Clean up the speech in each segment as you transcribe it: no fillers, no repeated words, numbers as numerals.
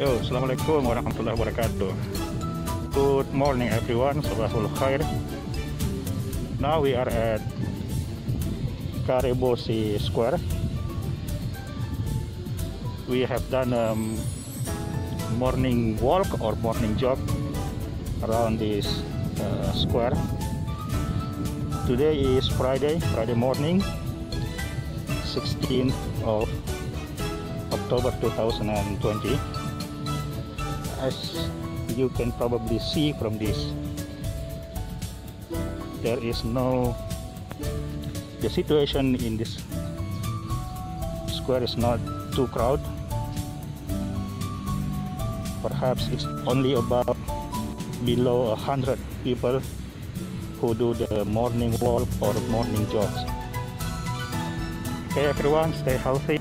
Yo, Assalamualaikum warahmatullahi wabarakatuh. Good morning everyone, Sabahul Khair. Now we are at Karebosi Square. We have done a morning walk or morning jog around this square. Today is Friday morning, 16th of October 2020. As you can probably see from this, the situation in this square is not too crowded. Perhaps it's only about below 100 people who do the morning walk or morning jogs. Okay everyone, stay healthy.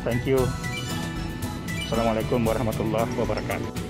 Thank you. Assalamualaikum warahmatullahi wabarakatuh.